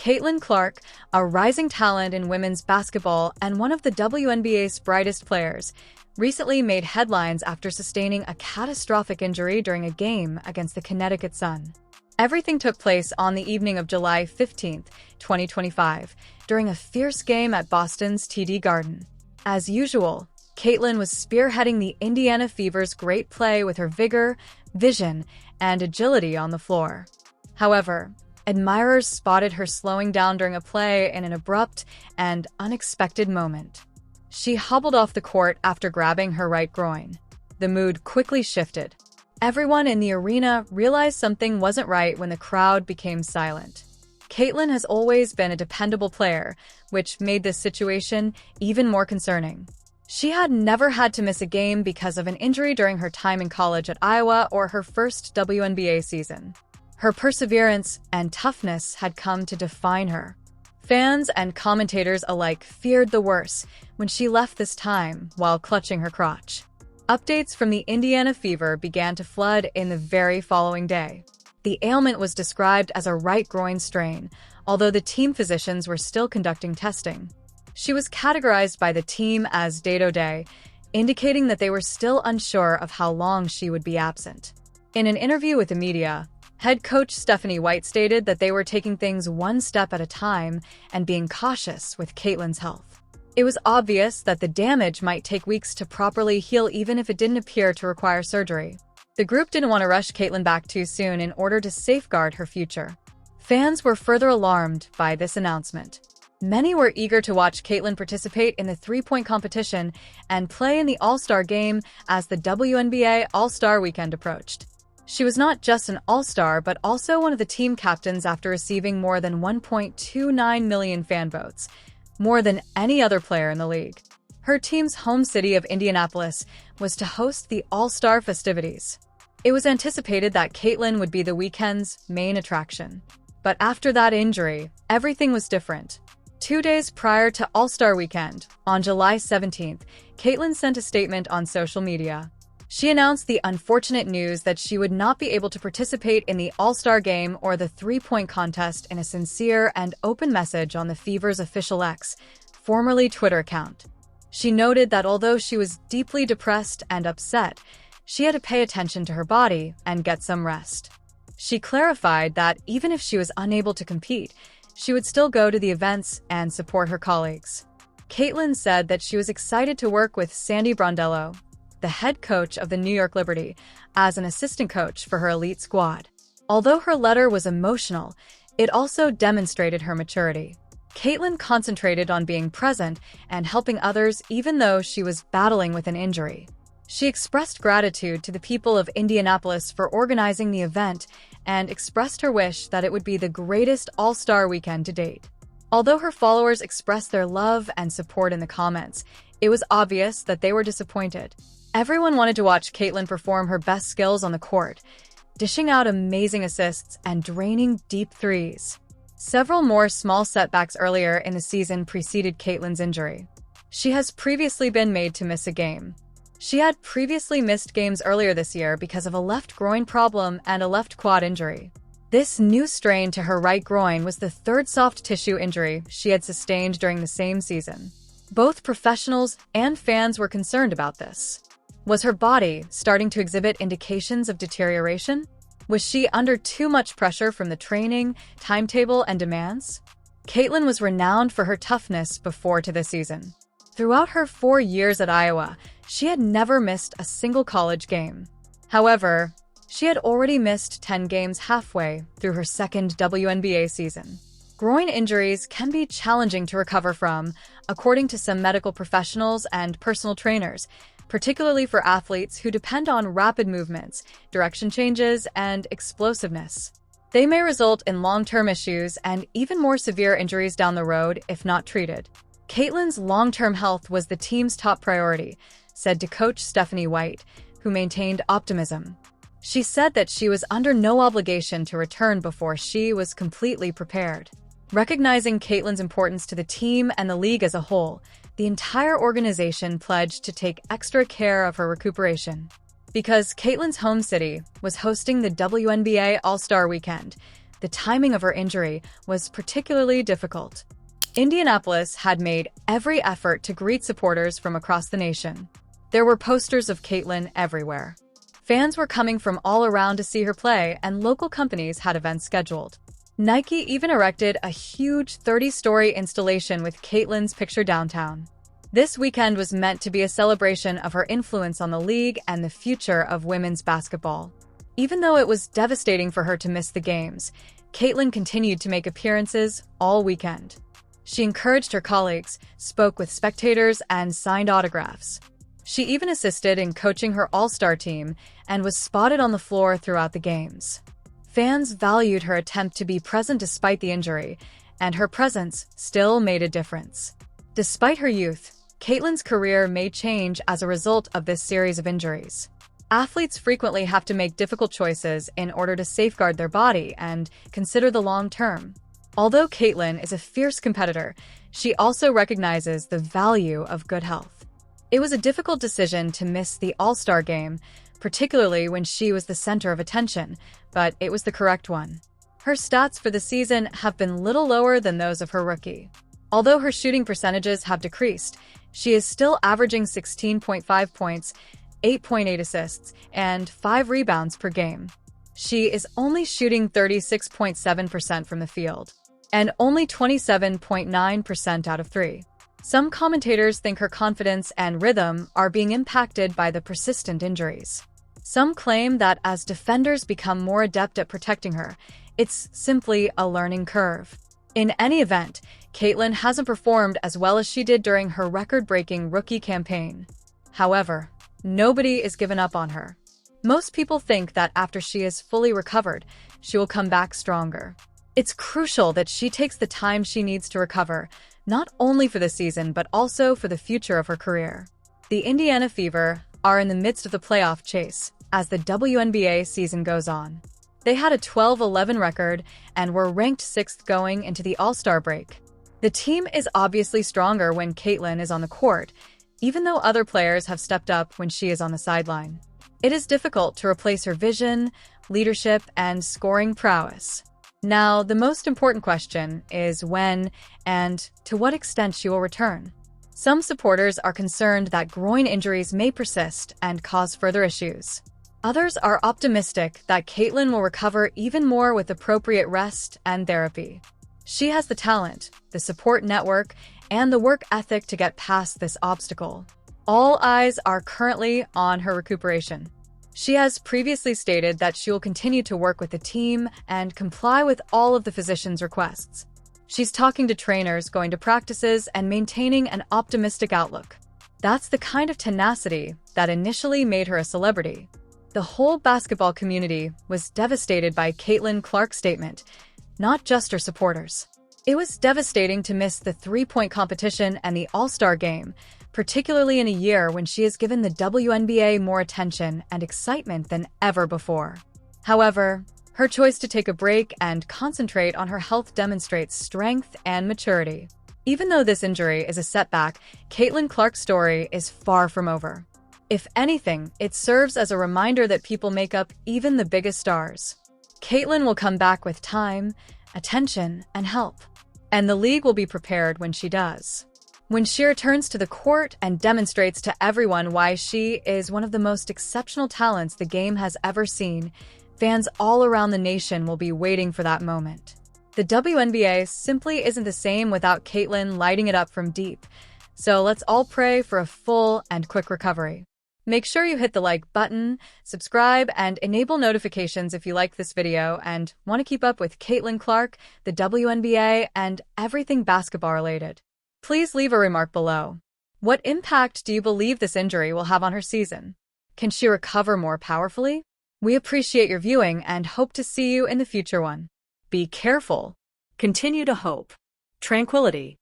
Caitlin Clark, a rising talent in women's basketball and one of the WNBA's brightest players, recently made headlines after sustaining a catastrophic injury during a game against the Connecticut Sun. Everything took place on the evening of July 15, 2025, during a fierce game at Boston's TD Garden. As usual, Caitlin was spearheading the Indiana Fever's great play with her vigor, vision, and agility on the floor. However, admirers spotted her slowing down during a play in an abrupt and unexpected moment. She hobbled off the court after grabbing her right groin. The mood quickly shifted. Everyone in the arena realized something wasn't right when the crowd became silent. Caitlin has always been a dependable player, which made this situation even more concerning. She had never had to miss a game because of an injury during her time in college at Iowa or her first WNBA season. Her perseverance and toughness had come to define her. Fans and commentators alike feared the worst when she left this time while clutching her crotch. Updates from the Indiana Fever began to flood in the very following day. The ailment was described as a right groin strain, although the team physicians were still conducting testing. She was categorized by the team as day-to-day, indicating that they were still unsure of how long she would be absent. In an interview with the media, head coach Stephanie White stated that they were taking things one step at a time and being cautious with Caitlin's health. It was obvious that the damage might take weeks to properly heal even if it didn't appear to require surgery. The group didn't want to rush Caitlin back too soon in order to safeguard her future. Fans were further alarmed by this announcement. Many were eager to watch Caitlin participate in the three-point competition and play in the All-Star game as the WNBA All-Star weekend approached. She was not just an All-Star, but also one of the team captains after receiving more than 1.29 million fan votes, more than any other player in the league. Her team's home city of Indianapolis was to host the All-Star festivities. It was anticipated that Caitlin would be the weekend's main attraction. But after that injury, everything was different. 2 days prior to All-Star Weekend, on July 17th, Caitlin sent a statement on social media. She announced the unfortunate news that she would not be able to participate in the All-Star Game or the three-point contest in a sincere and open message on the Fever's official X, formerly Twitter account. She noted that although she was deeply depressed and upset, she had to pay attention to her body and get some rest. She clarified that even if she was unable to compete, she would still go to the events and support her colleagues. Caitlin said that she was excited to work with Sandy Brondello, the head coach of the New York Liberty, as an assistant coach for her elite squad. Although her letter was emotional, it also demonstrated her maturity. Caitlin concentrated on being present and helping others even though she was battling with an injury. She expressed gratitude to the people of Indianapolis for organizing the event and expressed her wish that it would be the greatest All-Star weekend to date. Although her followers expressed their love and support in the comments, it was obvious that they were disappointed. Everyone wanted to watch Caitlin perform her best skills on the court, dishing out amazing assists and draining deep threes. Several more small setbacks earlier in the season preceded Caitlin's injury. She has previously been made to miss a game. She had previously missed games earlier this year because of a left groin problem and a left quad injury. This new strain to her right groin was the third soft tissue injury she had sustained during the same season. Both professionals and fans were concerned about this. Was her body starting to exhibit indications of deterioration? Was she under too much pressure from the training, timetable, and demands? Caitlin was renowned for her toughness before to this season. Throughout her 4 years at Iowa, she had never missed a single college game. However, she had already missed 10 games halfway through her second WNBA season. Groin injuries can be challenging to recover from, according to some medical professionals and personal trainers, particularly for athletes who depend on rapid movements, direction changes, and explosiveness. They may result in long-term issues and even more severe injuries down the road if not treated. Caitlin's long-term health was the team's top priority, said to coach Stephanie White, who maintained optimism. She said that she was under no obligation to return before she was completely prepared. Recognizing Caitlin's importance to the team and the league as a whole, the entire organization pledged to take extra care of her recuperation. Because Caitlin's home city was hosting the WNBA All-Star Weekend, the timing of her injury was particularly difficult. Indianapolis had made every effort to greet supporters from across the nation. There were posters of Caitlin everywhere. Fans were coming from all around to see her play, and local companies had events scheduled. Nike even erected a huge 30-story installation with Caitlin's picture downtown. This weekend was meant to be a celebration of her influence on the league and the future of women's basketball. Even though it was devastating for her to miss the games, Caitlin continued to make appearances all weekend. She encouraged her colleagues, spoke with spectators, and signed autographs. She even assisted in coaching her all-star team and was spotted on the floor throughout the games. Fans valued her attempt to be present despite the injury, and her presence still made a difference. Despite her youth, Caitlin's career may change as a result of this series of injuries. Athletes frequently have to make difficult choices in order to safeguard their body and consider the long term. Although Caitlin is a fierce competitor, she also recognizes the value of good health. It was a difficult decision to miss the All-Star game, particularly when she was the center of attention, but it was the correct one. Her stats for the season have been little lower than those of her rookie. Although her shooting percentages have decreased, she is still averaging 16.5 points, 8.8 assists, and 5 rebounds per game. She is only shooting 36.7% from the field, and only 27.9% out of 3. Some commentators think her confidence and rhythm are being impacted by the persistent injuries. Some claim that as defenders become more adept at protecting her, it's simply a learning curve. In any event, Caitlin hasn't performed as well as she did during her record-breaking rookie campaign. However, nobody is given up on her. Most people think that after she is fully recovered, she will come back stronger. It's crucial that she takes the time she needs to recover, not only for the season but also for the future of her career. The Indiana Fever are in the midst of the playoff chase as the WNBA season goes on. They had a 12-11 record and were ranked 6th going into the All-Star break. The team is obviously stronger when Caitlin is on the court, even though other players have stepped up when she is on the sideline. It is difficult to replace her vision, leadership, and scoring prowess. Now, the most important question is when and to what extent she will return. Some supporters are concerned that groin injuries may persist and cause further issues. Others are optimistic that Caitlin will recover even more with appropriate rest and therapy. She has the talent, the support network, and the work ethic to get past this obstacle. All eyes are currently on her recuperation. She has previously stated that she will continue to work with the team and comply with all of the physician's requests. She's talking to trainers, going to practices, and maintaining an optimistic outlook. That's the kind of tenacity that initially made her a celebrity. The whole basketball community was devastated by Caitlin Clark's statement, not just her supporters. It was devastating to miss the three-point competition and the All-Star game, particularly in a year when she has given the WNBA more attention and excitement than ever before. However, her choice to take a break and concentrate on her health demonstrates strength and maturity. Even though this injury is a setback, Caitlin Clark's story is far from over. If anything, it serves as a reminder that people make up even the biggest stars. Caitlin will come back with time, attention, and help, and the league will be prepared when she does. When she returns to the court and demonstrates to everyone why she is one of the most exceptional talents the game has ever seen, fans all around the nation will be waiting for that moment. The WNBA simply isn't the same without Caitlin lighting it up from deep, so let's all pray for a full and quick recovery. Make sure you hit the like button, subscribe, and enable notifications if you like this video and want to keep up with Caitlin Clark, the WNBA, and everything basketball related. Please leave a remark below. What impact do you believe this injury will have on her season? Can she recover more powerfully? We appreciate your viewing and hope to see you in the future one. Be careful. Continue to hope. Tranquility.